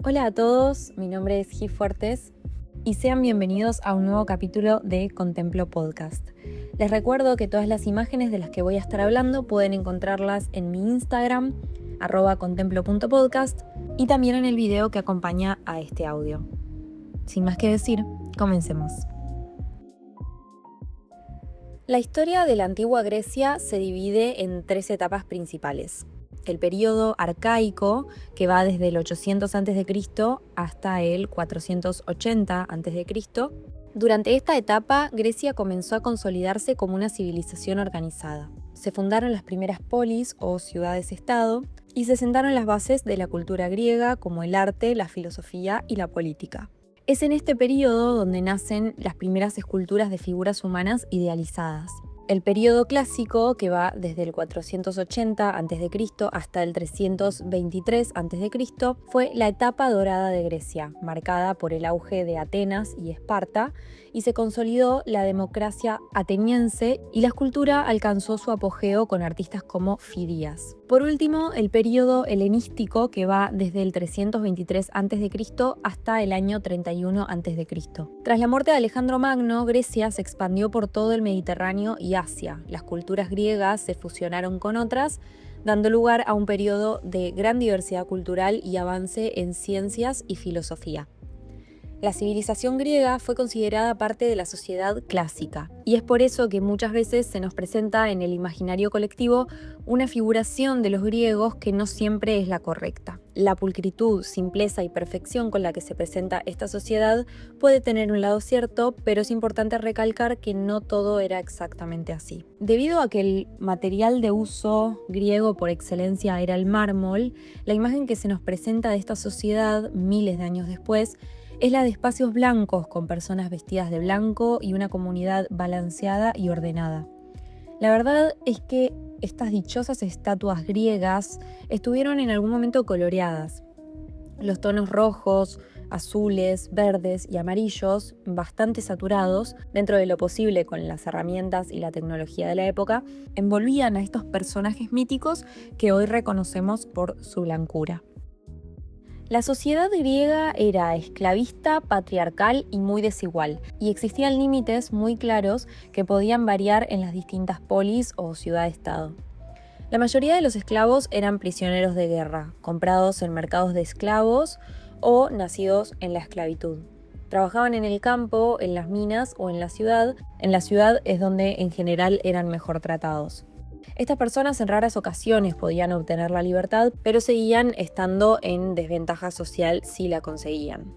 Hola a todos, mi nombre es Gi Fuertes y sean bienvenidos a un nuevo capítulo de Contemplo Podcast. Les recuerdo que todas las imágenes de las que voy a estar hablando pueden encontrarlas en mi Instagram, @contemplo.podcast, y también en el video que acompaña a este audio. Sin más que decir, comencemos. La historia de la antigua Grecia se divide en 3 etapas principales. El período arcaico, que va desde el 800 a.C. hasta el 480 a.C. Durante esta etapa, Grecia comenzó a consolidarse como una civilización organizada. Se fundaron las primeras polis o ciudades-estado y se sentaron las bases de la cultura griega, como el arte, la filosofía y la política. Es en este periodo donde nacen las primeras esculturas de figuras humanas idealizadas. El período clásico, que va desde el 480 a.C. hasta el 323 a.C., fue la etapa dorada de Grecia, marcada por el auge de Atenas y Esparta, y se consolidó la democracia ateniense y la escultura alcanzó su apogeo con artistas como Fidias. Por último, el período helenístico, que va desde el 323 a.C. hasta el año 31 a.C. Tras la muerte de Alejandro Magno, Grecia se expandió por todo el Mediterráneo y Asia. Las culturas griegas se fusionaron con otras, dando lugar a un periodo de gran diversidad cultural y avance en ciencias y filosofía. La civilización griega fue considerada parte de la sociedad clásica, y es por eso que muchas veces se nos presenta en el imaginario colectivo una figuración de los griegos que no siempre es la correcta. La pulcritud, simpleza y perfección con la que se presenta esta sociedad puede tener un lado cierto, pero es importante recalcar que no todo era exactamente así. Debido a que el material de uso griego por excelencia era el mármol, la imagen que se nos presenta de esta sociedad miles de años después es la de espacios blancos con personas vestidas de blanco y una comunidad balanceada y ordenada. La verdad es que estas dichosas estatuas griegas estuvieron en algún momento coloreadas. Los tonos rojos, azules, verdes y amarillos, bastante saturados, dentro de lo posible con las herramientas y la tecnología de la época, envolvían a estos personajes míticos que hoy reconocemos por su blancura. La sociedad griega era esclavista, patriarcal y muy desigual, y existían límites muy claros que podían variar en las distintas polis o ciudad-estado. La mayoría de los esclavos eran prisioneros de guerra, comprados en mercados de esclavos o nacidos en la esclavitud. Trabajaban en el campo, en las minas o en la ciudad. En la ciudad es donde en general eran mejor tratados. Estas personas en raras ocasiones podían obtener la libertad, pero seguían estando en desventaja social si la conseguían.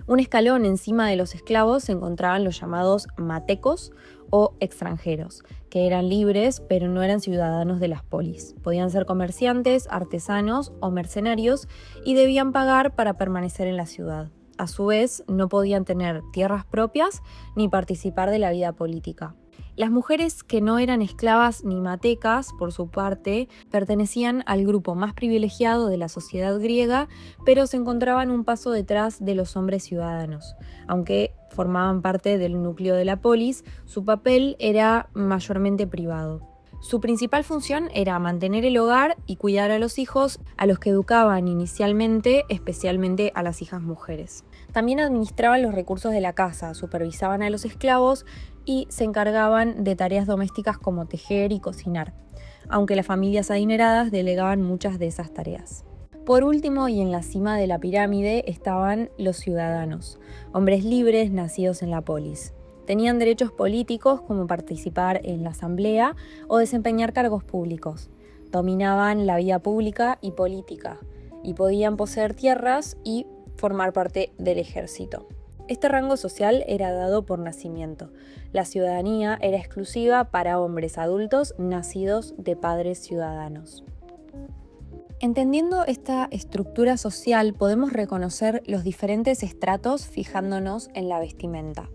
Un escalón encima de los esclavos se encontraban los llamados matecos o extranjeros, que eran libres pero no eran ciudadanos de las polis. Podían ser comerciantes, artesanos o mercenarios y debían pagar para permanecer en la ciudad. A su vez, no podían tener tierras propias ni participar de la vida política. Las mujeres que no eran esclavas ni matecas, por su parte, pertenecían al grupo más privilegiado de la sociedad griega, pero se encontraban un paso detrás de los hombres ciudadanos. Aunque formaban parte del núcleo de la polis, su papel era mayormente privado. Su principal función era mantener el hogar y cuidar a los hijos, a los que educaban inicialmente, especialmente a las hijas mujeres. También administraban los recursos de la casa, supervisaban a los esclavos y se encargaban de tareas domésticas como tejer y cocinar, aunque las familias adineradas delegaban muchas de esas tareas. Por último, y en la cima de la pirámide, estaban los ciudadanos, hombres libres nacidos en la polis. Tenían derechos políticos como participar en la asamblea o desempeñar cargos públicos. Dominaban la vida pública y política y podían poseer tierras y formar parte del ejército. Este rango social era dado por nacimiento. La ciudadanía era exclusiva para hombres adultos nacidos de padres ciudadanos. Entendiendo esta estructura social, podemos reconocer los diferentes estratos fijándonos en la vestimenta.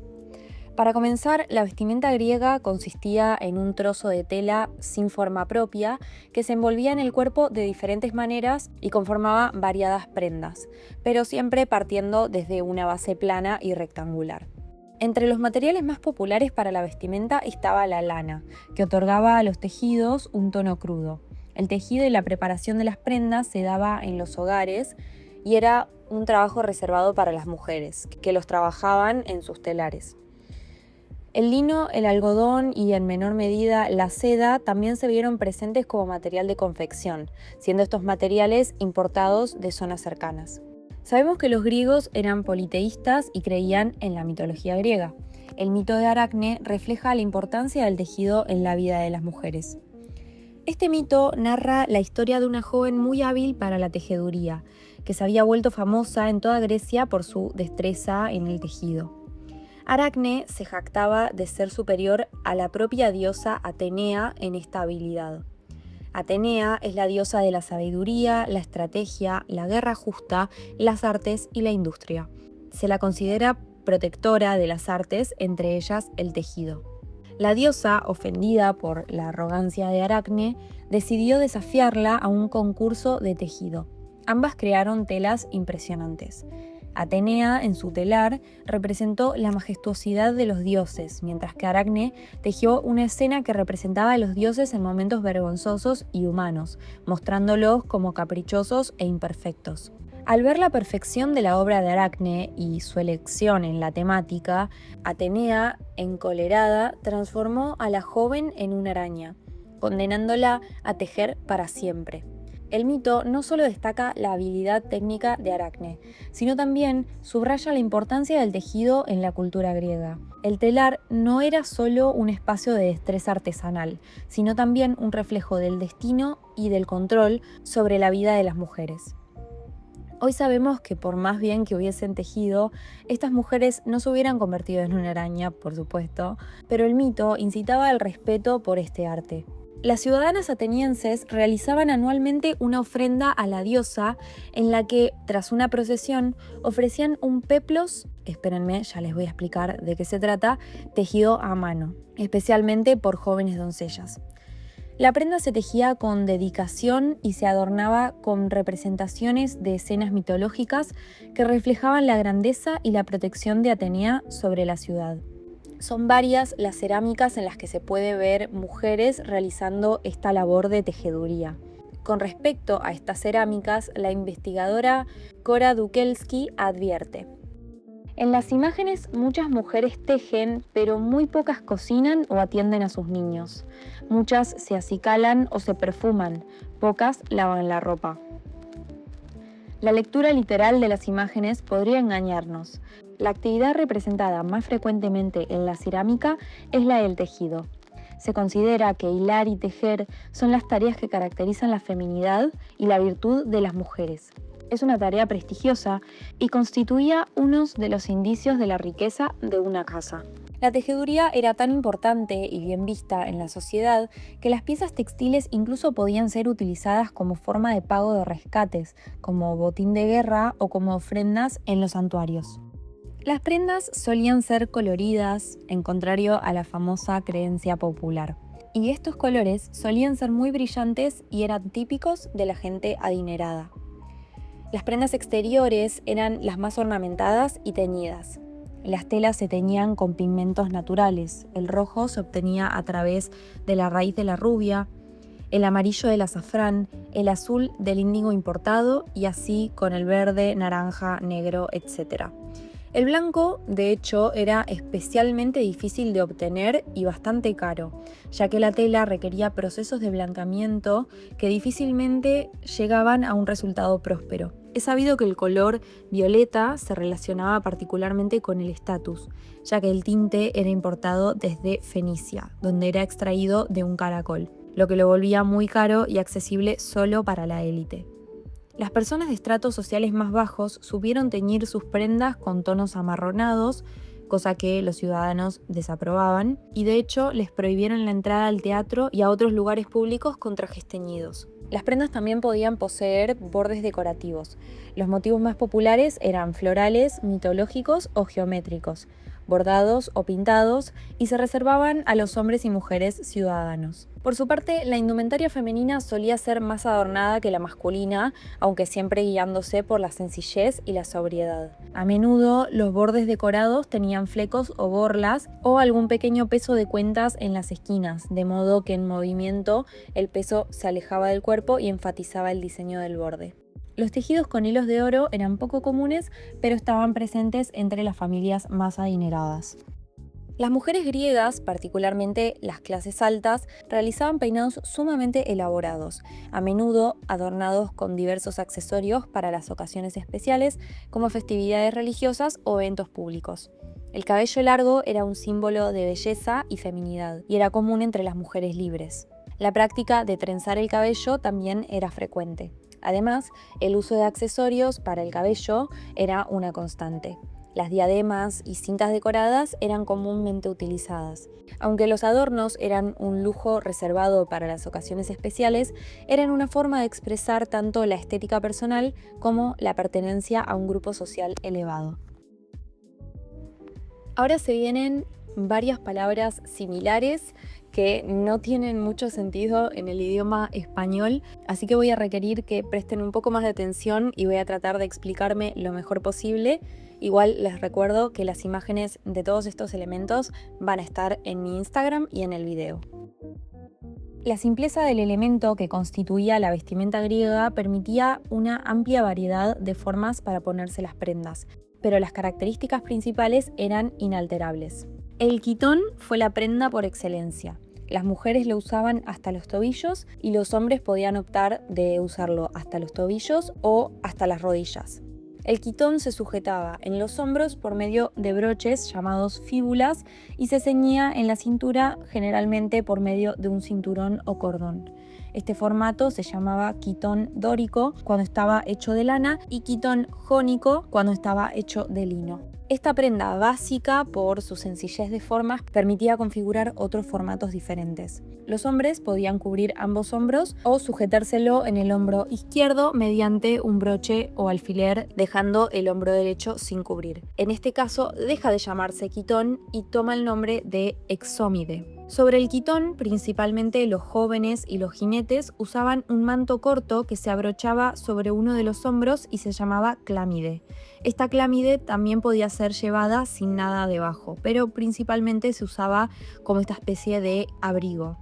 Para comenzar, la vestimenta griega consistía en un trozo de tela sin forma propia que se envolvía en el cuerpo de diferentes maneras y conformaba variadas prendas, pero siempre partiendo desde una base plana y rectangular. Entre los materiales más populares para la vestimenta estaba la lana, que otorgaba a los tejidos un tono crudo. El tejido y la preparación de las prendas se daba en los hogares y era un trabajo reservado para las mujeres, que los trabajaban en sus telares. El lino, el algodón y en menor medida la seda también se vieron presentes como material de confección, siendo estos materiales importados de zonas cercanas. Sabemos que los griegos eran politeístas y creían en la mitología griega. El mito de Aracne refleja la importancia del tejido en la vida de las mujeres. Este mito narra la historia de una joven muy hábil para la tejeduría, que se había vuelto famosa en toda Grecia por su destreza en el tejido. Aracne se jactaba de ser superior a la propia diosa Atenea en esta habilidad. Atenea es la diosa de la sabiduría, la estrategia, la guerra justa, las artes y la industria. Se la considera protectora de las artes, entre ellas el tejido. La diosa, ofendida por la arrogancia de Aracne, decidió desafiarla a un concurso de tejido. Ambas crearon telas impresionantes. Atenea, en su telar, representó la majestuosidad de los dioses, mientras que Aracne tejió una escena que representaba a los dioses en momentos vergonzosos y humanos, mostrándolos como caprichosos e imperfectos. Al ver la perfección de la obra de Aracne y su elección en la temática, Atenea, encolerada, transformó a la joven en una araña, condenándola a tejer para siempre. El mito no solo destaca la habilidad técnica de Aracne, sino también subraya la importancia del tejido en la cultura griega. El telar no era solo un espacio de destreza artesanal, sino también un reflejo del destino y del control sobre la vida de las mujeres. Hoy sabemos que por más bien que hubiesen tejido, estas mujeres no se hubieran convertido en una araña, por supuesto, pero el mito incitaba al respeto por este arte. Las ciudadanas atenienses realizaban anualmente una ofrenda a la diosa en la que, tras una procesión, ofrecían un peplos, espérenme, ya les voy a explicar de qué se trata, tejido a mano, especialmente por jóvenes doncellas. La prenda se tejía con dedicación y se adornaba con representaciones de escenas mitológicas que reflejaban la grandeza y la protección de Atenea sobre la ciudad. Son varias las cerámicas en las que se puede ver mujeres realizando esta labor de tejeduría. Con respecto a estas cerámicas, la investigadora Cora Dukelski advierte: en las imágenes muchas mujeres tejen, pero muy pocas cocinan o atienden a sus niños. Muchas se acicalan o se perfuman, pocas lavan la ropa. La lectura literal de las imágenes podría engañarnos. La actividad representada más frecuentemente en la cerámica es la del tejido. Se considera que hilar y tejer son las tareas que caracterizan la feminidad y la virtud de las mujeres. Es una tarea prestigiosa y constituía uno de los indicios de la riqueza de una casa. La tejeduría era tan importante y bien vista en la sociedad que las piezas textiles incluso podían ser utilizadas como forma de pago de rescates, como botín de guerra o como ofrendas en los santuarios. Las prendas solían ser coloridas, en contrario a la famosa creencia popular. Y estos colores solían ser muy brillantes y eran típicos de la gente adinerada. Las prendas exteriores eran las más ornamentadas y teñidas. Las telas se teñían con pigmentos naturales. El rojo se obtenía a través de la raíz de la rubia, el amarillo del azafrán, el azul del índigo importado y así con el verde, naranja, negro, etc. El blanco, de hecho, era especialmente difícil de obtener y bastante caro, ya que la tela requería procesos de blancamiento que difícilmente llegaban a un resultado próspero. Es sabido que el color violeta se relacionaba particularmente con el estatus, ya que el tinte era importado desde Fenicia, donde era extraído de un caracol, lo que lo volvía muy caro y accesible solo para la élite. Las personas de estratos sociales más bajos supieron teñir sus prendas con tonos amarronados, cosa que los ciudadanos desaprobaban, y de hecho les prohibieron la entrada al teatro y a otros lugares públicos con trajes teñidos. Las prendas también podían poseer bordes decorativos. Los motivos más populares eran florales, mitológicos o geométricos, bordados o pintados, y se reservaban a los hombres y mujeres ciudadanos. Por su parte, la indumentaria femenina solía ser más adornada que la masculina, aunque siempre guiándose por la sencillez y la sobriedad. A menudo, los bordes decorados tenían flecos o borlas o algún pequeño peso de cuentas en las esquinas, de modo que en movimiento el peso se alejaba del cuerpo y enfatizaba el diseño del borde. Los tejidos con hilos de oro eran poco comunes, pero estaban presentes entre las familias más adineradas. Las mujeres griegas, particularmente las clases altas, realizaban peinados sumamente elaborados, a menudo adornados con diversos accesorios para las ocasiones especiales, como festividades religiosas o eventos públicos. El cabello largo era un símbolo de belleza y feminidad, y era común entre las mujeres libres. La práctica de trenzar el cabello también era frecuente. Además, el uso de accesorios para el cabello era una constante. Las diademas y cintas decoradas eran comúnmente utilizadas. Aunque los adornos eran un lujo reservado para las ocasiones especiales, eran una forma de expresar tanto la estética personal como la pertenencia a un grupo social elevado. Ahora se vienen varias palabras similares que no tienen mucho sentido en el idioma español, así que voy a requerir que presten un poco más de atención y voy a tratar de explicarme lo mejor posible. Igual les recuerdo que las imágenes de todos estos elementos van a estar en mi Instagram y en el video. La simpleza del elemento que constituía la vestimenta griega permitía una amplia variedad de formas para ponerse las prendas, pero las características principales eran inalterables. El quitón fue la prenda por excelencia. Las mujeres lo usaban hasta los tobillos y los hombres podían optar de usarlo hasta los tobillos o hasta las rodillas. El quitón se sujetaba en los hombros por medio de broches llamados fíbulas y se ceñía en la cintura generalmente por medio de un cinturón o cordón. Este formato se llamaba quitón dórico cuando estaba hecho de lana y quitón jónico cuando estaba hecho de lino. Esta prenda básica, por su sencillez de formas, permitía configurar otros formatos diferentes. Los hombres podían cubrir ambos hombros o sujetárselo en el hombro izquierdo mediante un broche o alfiler, dejando el hombro derecho sin cubrir. En este caso, deja de llamarse quitón y toma el nombre de exómide. Sobre el quitón, principalmente los jóvenes y los jinetes usaban un manto corto que se abrochaba sobre uno de los hombros y se llamaba clámide. Esta clámide también podía ser llevada sin nada debajo, pero principalmente se usaba como esta especie de abrigo.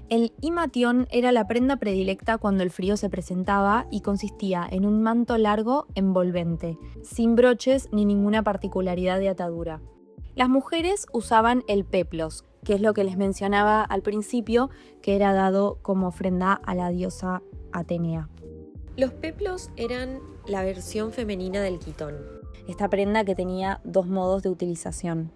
El imatión era la prenda predilecta cuando el frío se presentaba y consistía en un manto largo envolvente, sin broches ni ninguna particularidad de atadura. Las mujeres usaban el peplos, que es lo que les mencionaba al principio, que era dado como ofrenda a la diosa Atenea. Los peplos eran la versión femenina del quitón, esta prenda que tenía dos modos de utilización.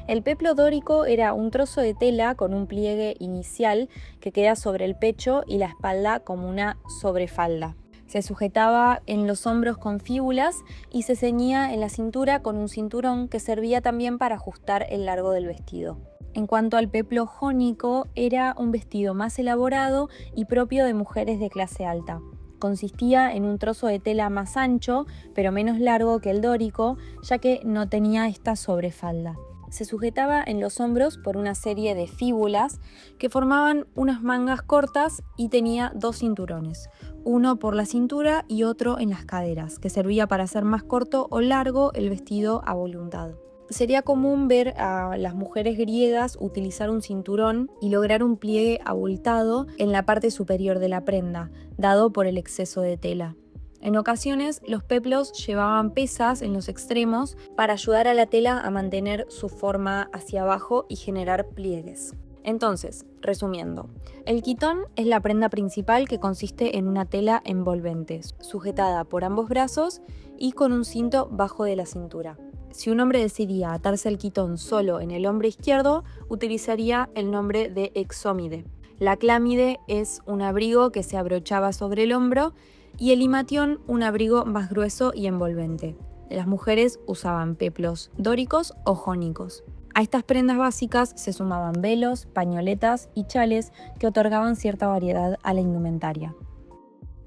El peplo dórico era un trozo de tela con un pliegue inicial que queda sobre el pecho y la espalda como una sobrefalda. Se sujetaba en los hombros con fíbulas y se ceñía en la cintura con un cinturón que servía también para ajustar el largo del vestido. En cuanto al peplo jónico, era un vestido más elaborado y propio de mujeres de clase alta. Consistía en un trozo de tela más ancho, pero menos largo que el dórico, ya que no tenía esta sobrefalda. Se sujetaba en los hombros por una serie de fíbulas que formaban unas mangas cortas y tenía dos cinturones, uno por la cintura y otro en las caderas, que servía para hacer más corto o largo el vestido a voluntad. Sería común ver a las mujeres griegas utilizar un cinturón y lograr un pliegue abultado en la parte superior de la prenda, dado por el exceso de tela. En ocasiones, los peplos llevaban pesas en los extremos para ayudar a la tela a mantener su forma hacia abajo y generar pliegues. Entonces, resumiendo, el quitón es la prenda principal que consiste en una tela envolvente, sujetada por ambos brazos y con un cinto bajo de la cintura. Si un hombre decidía atarse el quitón solo en el hombro izquierdo, utilizaría el nombre de exómide. La clámide es un abrigo que se abrochaba sobre el hombro y el imatión un abrigo más grueso y envolvente. Las mujeres usaban peplos dóricos o jónicos. A estas prendas básicas se sumaban velos, pañoletas y chales que otorgaban cierta variedad a la indumentaria.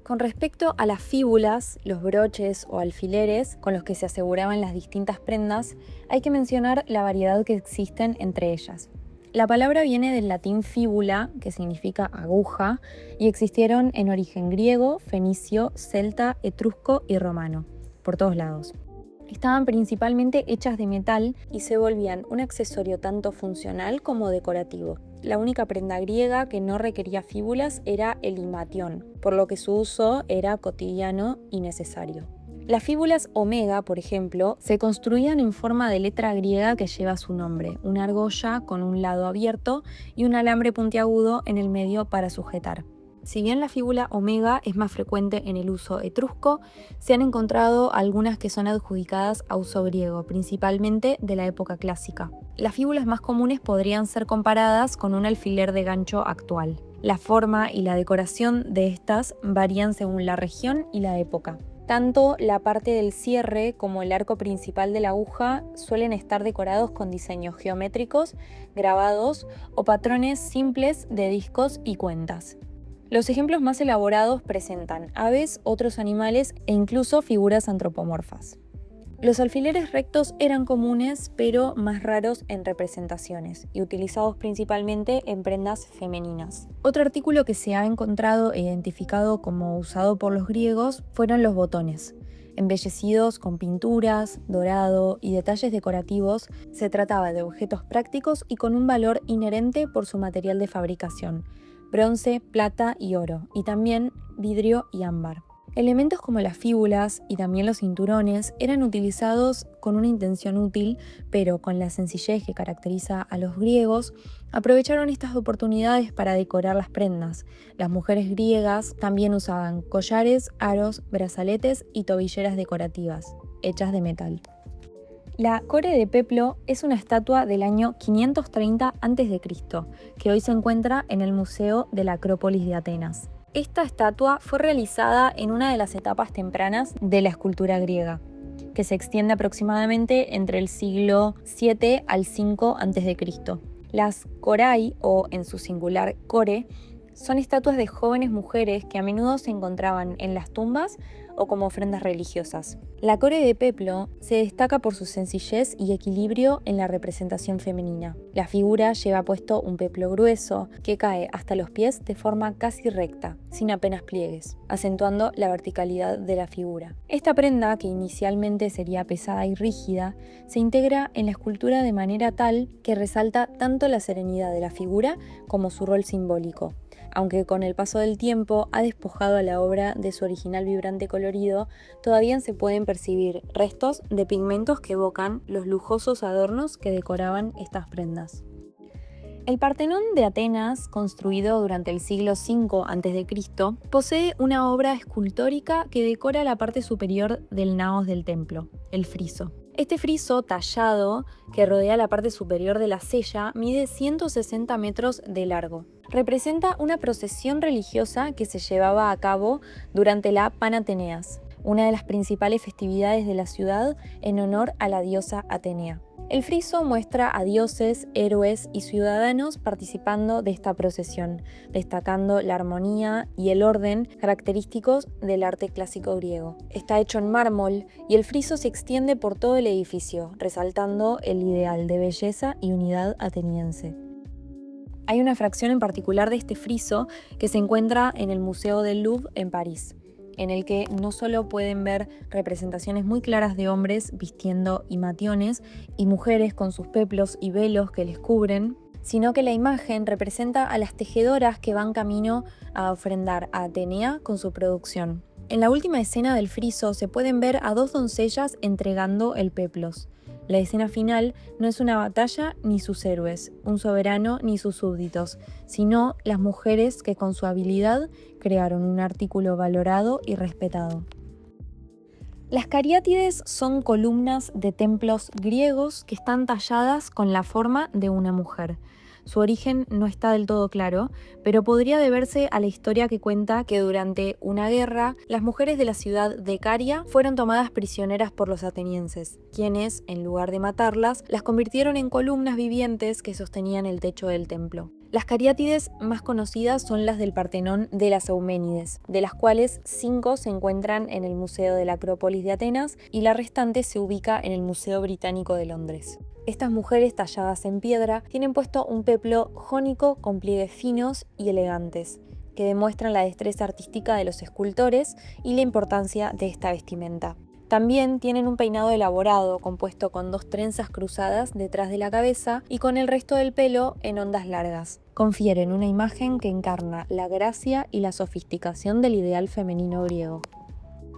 Con respecto a las fíbulas, los broches o alfileres con los que se aseguraban las distintas prendas, hay que mencionar la variedad que existen entre ellas. La palabra viene del latín fíbula, que significa aguja, y existieron en origen griego, fenicio, celta, etrusco y romano, por todos lados. Estaban principalmente hechas de metal y se volvían un accesorio tanto funcional como decorativo. la única prenda griega que no requería fíbulas era el himatión, por lo que su uso era cotidiano y necesario. Las fíbulas omega, por ejemplo, se construían en forma de letra griega que lleva su nombre, una argolla con un lado abierto y un alambre puntiagudo en el medio para sujetar. Si bien la fíbula omega es más frecuente en el uso etrusco, se han encontrado algunas que son adjudicadas a uso griego, principalmente de la época clásica. Las fíbulas más comunes podrían ser comparadas con un alfiler de gancho actual. La forma y la decoración de estas varían según la región y la época. Tanto la parte del cierre como el arco principal de la aguja suelen estar decorados con diseños geométricos, grabados o patrones simples de discos y cuentas. Los ejemplos más elaborados presentan aves, otros animales e incluso figuras antropomorfas. Los alfileres rectos eran comunes, pero más raros en representaciones y utilizados principalmente en prendas femeninas. Otro artículo que se ha encontrado e identificado como usado por los griegos fueron los botones. Embellecidos con pinturas, dorado y detalles decorativos, se trataba de objetos prácticos y con un valor inherente por su material de fabricación: bronce, plata y oro, y también vidrio y ámbar. Elementos como las fíbulas y también los cinturones eran utilizados con una intención útil, pero con la sencillez que caracteriza a los griegos, aprovecharon estas oportunidades para decorar las prendas. Las mujeres griegas también usaban collares, aros, brazaletes y tobilleras decorativas, hechas de metal. La Core de Peplo es una estatua del año 530 a.C., que hoy se encuentra en el Museo de la Acrópolis de Atenas. Esta estatua fue realizada en una de las etapas tempranas de la escultura griega, que se extiende aproximadamente entre el siglo VII al V a.C. Las Korai, o en su singular Core, son estatuas de jóvenes mujeres que a menudo se encontraban en las tumbas o como ofrendas religiosas. La Core de Peplo se destaca por su sencillez y equilibrio en la representación femenina. La figura lleva puesto un peplo grueso que cae hasta los pies de forma casi recta, sin apenas pliegues, acentuando la verticalidad de la figura. Esta prenda, que inicialmente sería pesada y rígida, se integra en la escultura de manera tal que resalta tanto la serenidad de la figura como su rol simbólico, aunque con el paso del tiempo ha despojado a la obra de su original vibrante colorido, todavía se pueden percibir restos de pigmentos que evocan los lujosos adornos que decoraban estas prendas. El Partenón de Atenas, construido durante el siglo V a.C., posee una obra escultórica que decora la parte superior del naos del templo, el friso. Este friso tallado, que rodea la parte superior de la cella, mide 160 metros de largo. Representa una procesión religiosa que se llevaba a cabo durante la Panateneas, una de las principales festividades de la ciudad en honor a la diosa Atenea. El friso muestra a dioses, héroes y ciudadanos participando de esta procesión, destacando la armonía y el orden característicos del arte clásico griego. Está hecho en mármol y el friso se extiende por todo el edificio, resaltando el ideal de belleza y unidad ateniense. Hay una fracción en particular de este friso que se encuentra en el Museo del Louvre en París, en el que no solo pueden ver representaciones muy claras de hombres vistiendo himationes y mujeres con sus peplos y velos que les cubren, sino que la imagen representa a las tejedoras que van camino a ofrendar a Atenea con su producción. En la última escena del friso se pueden ver a dos doncellas entregando el peplos. La escena final no es una batalla ni sus héroes, un soberano ni sus súbditos, sino las mujeres que con su habilidad crearon un artículo valorado y respetado. Las cariátides son columnas de templos griegos que están talladas con la forma de una mujer. Su origen no está del todo claro, pero podría deberse a la historia que cuenta que durante una guerra, las mujeres de la ciudad de Caria fueron tomadas prisioneras por los atenienses, quienes, en lugar de matarlas, las convirtieron en columnas vivientes que sostenían el techo del templo. Las cariátides más conocidas son las del Partenón de las Euménides, de las cuales 5 se encuentran en el Museo de la Acrópolis de Atenas y la restante se ubica en el Museo Británico de Londres. Estas mujeres talladas en piedra tienen puesto un peplo jónico con pliegues finos y elegantes, que demuestran la destreza artística de los escultores y la importancia de esta vestimenta. También tienen un peinado elaborado, compuesto con 2 trenzas cruzadas detrás de la cabeza y con el resto del pelo en ondas largas. Confieren una imagen que encarna la gracia y la sofisticación del ideal femenino griego.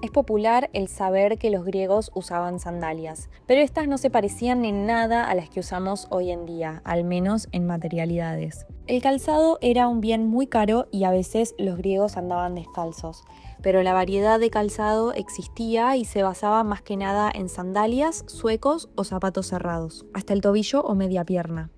Es popular el saber que los griegos usaban sandalias, pero estas no se parecían en nada a las que usamos hoy en día, al menos en materialidades. El calzado era un bien muy caro y a veces los griegos andaban descalzos, pero la variedad de calzado existía y se basaba más que nada en sandalias, zuecos o zapatos cerrados, hasta el tobillo o media pierna.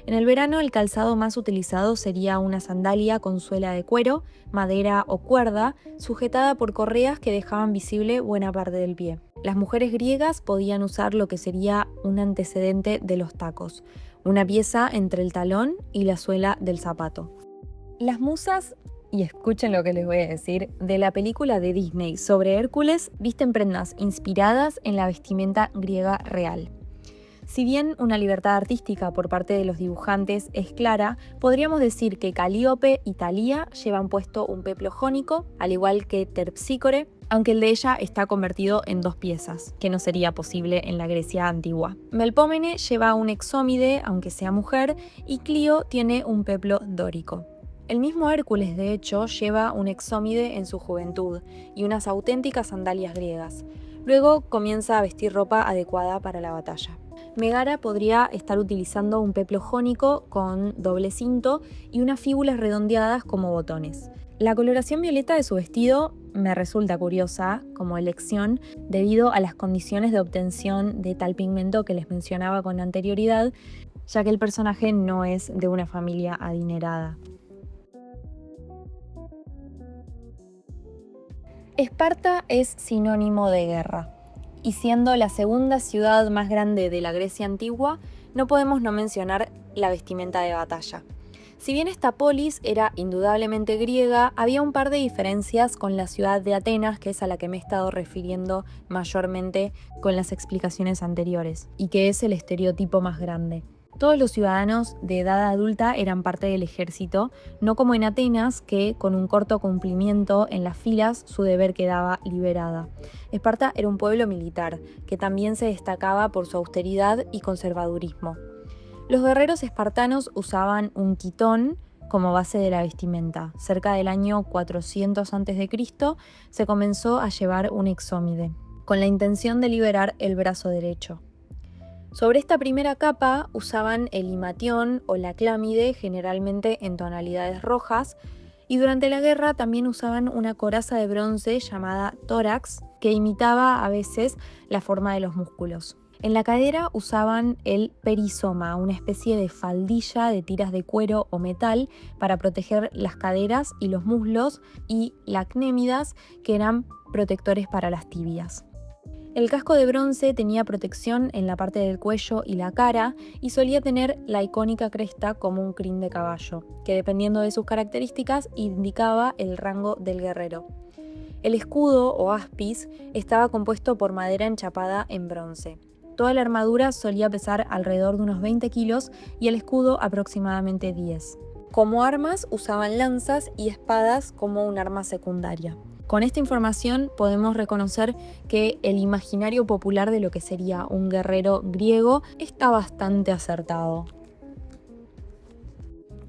En el verano el calzado más utilizado sería una sandalia con suela de cuero, madera o cuerda, sujetada por correas que dejaban visible buena parte del pie. Las mujeres griegas podían usar lo que sería un antecedente de los tacos, una pieza entre el talón y la suela del zapato. Las musas, y escuchen lo que les voy a decir, de la película de Disney sobre Hércules visten prendas inspiradas en la vestimenta griega real. Si bien una libertad artística por parte de los dibujantes es clara, podríamos decir que Calíope y Talía llevan puesto un peplo jónico, al igual que Terpsícore, aunque el de ella está convertido en 2 piezas, que no sería posible en la Grecia antigua. Melpómene lleva un exómide, aunque sea mujer, y Clío tiene un peplo dórico. El mismo Hércules, de hecho, lleva un exómide en su juventud y unas auténticas sandalias griegas. Luego comienza a vestir ropa adecuada para la batalla. Megara podría estar utilizando un peplo jónico con doble cinto y unas fíbulas redondeadas como botones. La coloración violeta de su vestido me resulta curiosa como elección debido a las condiciones de obtención de tal pigmento que les mencionaba con anterioridad, ya que el personaje no es de una familia adinerada. Esparta es sinónimo de guerra. Y siendo la segunda ciudad más grande de la Grecia antigua, no podemos no mencionar la vestimenta de batalla. Si bien esta polis era indudablemente griega, había un par de diferencias con la ciudad de Atenas, que es a la que me he estado refiriendo mayormente con las explicaciones anteriores, y que es el estereotipo más grande. Todos los ciudadanos de edad adulta eran parte del ejército, no como en Atenas, que con un corto cumplimiento en las filas su deber quedaba liberada. Esparta era un pueblo militar, que también se destacaba por su austeridad y conservadurismo. Los guerreros espartanos usaban un quitón como base de la vestimenta. Cerca del año 400 a.C. se comenzó a llevar un exómide, con la intención de liberar el brazo derecho. Sobre esta primera capa usaban el himatión o la clámide, generalmente en tonalidades rojas, y durante la guerra también usaban una coraza de bronce llamada tórax, que imitaba a veces la forma de los músculos. En la cadera usaban el perizoma, una especie de faldilla de tiras de cuero o metal para proteger las caderas y los muslos, y lacnémidas, que eran protectores para las tibias. El casco de bronce tenía protección en la parte del cuello y la cara y solía tener la icónica cresta como un crin de caballo, que dependiendo de sus características indicaba el rango del guerrero. El escudo o aspis estaba compuesto por madera enchapada en bronce. Toda la armadura solía pesar alrededor de unos 20 kilos y el escudo aproximadamente 10. Como armas usaban lanzas y espadas como un arma secundaria. Con esta información podemos reconocer que el imaginario popular de lo que sería un guerrero griego está bastante acertado.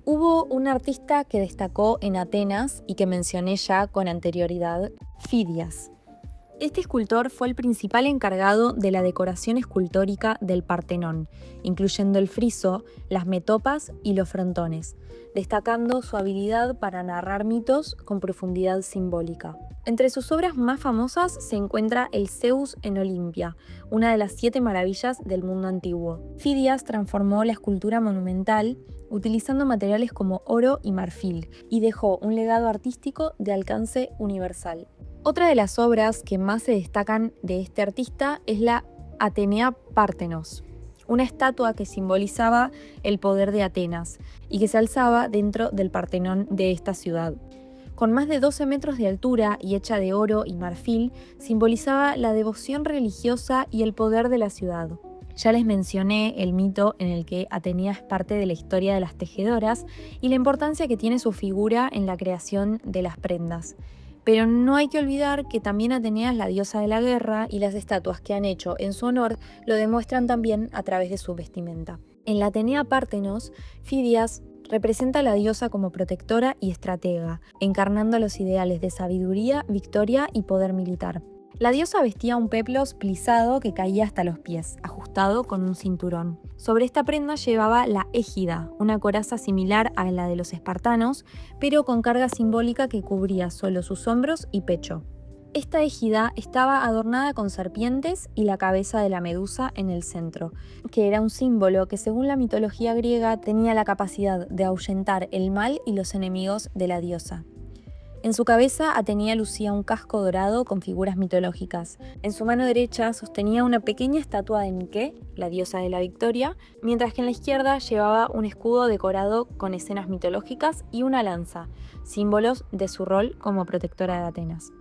Hubo un artista que destacó en Atenas y que mencioné ya con anterioridad, Fidias. Este escultor fue el principal encargado de la decoración escultórica del Partenón, incluyendo el friso, las metopas y los frontones, destacando su habilidad para narrar mitos con profundidad simbólica. Entre sus obras más famosas se encuentra el Zeus en Olimpia, una de las 7 maravillas del mundo antiguo. Fidias transformó la escultura monumental utilizando materiales como oro y marfil y dejó un legado artístico de alcance universal. Otra de las obras que más se destacan de este artista es la Atenea Partenos, una estatua que simbolizaba el poder de Atenas y que se alzaba dentro del Partenón de esta ciudad. Con más de 12 metros de altura y hecha de oro y marfil, simbolizaba la devoción religiosa y el poder de la ciudad. Ya les mencioné el mito en el que Atenea es parte de la historia de las tejedoras y la importancia que tiene su figura en la creación de las prendas. Pero no hay que olvidar que también Atenea es la diosa de la guerra y las estatuas que han hecho en su honor lo demuestran también a través de su vestimenta. En la Atenea Partenos, Fidias representa a la diosa como protectora y estratega, encarnando los ideales de sabiduría, victoria y poder militar. La diosa vestía un peplos plisado que caía hasta los pies, ajustado con un cinturón. Sobre esta prenda llevaba la égida, una coraza similar a la de los espartanos, pero con carga simbólica que cubría solo sus hombros y pecho. Esta égida estaba adornada con serpientes y la cabeza de la medusa en el centro, que era un símbolo que según la mitología griega tenía la capacidad de ahuyentar el mal y los enemigos de la diosa. En su cabeza Atenea lucía un casco dorado con figuras mitológicas. En su mano derecha sostenía una pequeña estatua de Nike, la diosa de la victoria, mientras que en la izquierda llevaba un escudo decorado con escenas mitológicas y una lanza, símbolos de su rol como protectora de Atenas.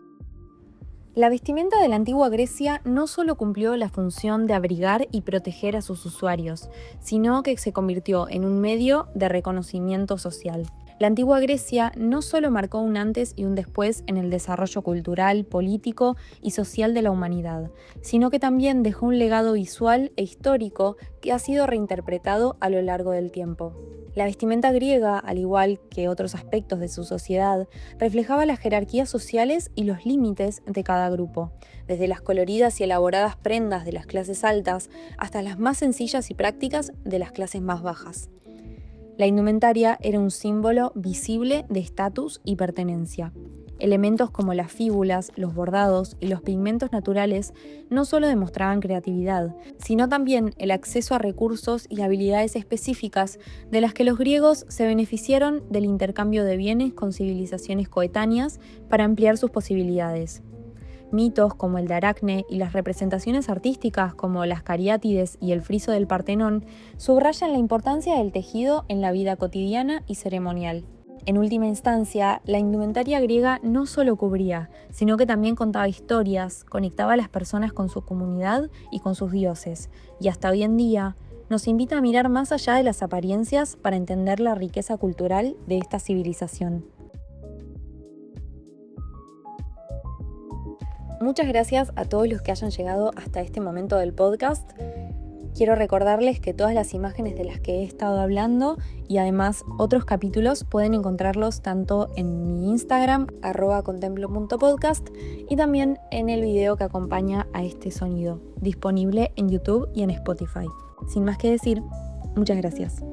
La vestimenta de la antigua Grecia no solo cumplió la función de abrigar y proteger a sus usuarios, sino que se convirtió en un medio de reconocimiento social. La antigua Grecia no solo marcó un antes y un después en el desarrollo cultural, político y social de la humanidad, sino que también dejó un legado visual e histórico que ha sido reinterpretado a lo largo del tiempo. La vestimenta griega, al igual que otros aspectos de su sociedad, reflejaba las jerarquías sociales y los límites de cada grupo, desde las coloridas y elaboradas prendas de las clases altas hasta las más sencillas y prácticas de las clases más bajas. La indumentaria era un símbolo visible de estatus y pertenencia. Elementos como las fíbulas, los bordados y los pigmentos naturales no solo demostraban creatividad, sino también el acceso a recursos y habilidades específicas de las que los griegos se beneficiaron del intercambio de bienes con civilizaciones coetáneas para ampliar sus posibilidades. Mitos como el de Aracne y las representaciones artísticas como las cariátides y el friso del Partenón subrayan la importancia del tejido en la vida cotidiana y ceremonial. En última instancia, la indumentaria griega no solo cubría, sino que también contaba historias, conectaba a las personas con su comunidad y con sus dioses, y hasta hoy en día nos invita a mirar más allá de las apariencias para entender la riqueza cultural de esta civilización. Muchas gracias a todos los que hayan llegado hasta este momento del podcast. Quiero recordarles que todas las imágenes de las que he estado hablando y además otros capítulos pueden encontrarlos tanto en mi Instagram, @contemplo.podcast, y también en el video que acompaña a este sonido, disponible en YouTube y en Spotify. Sin más que decir, muchas gracias.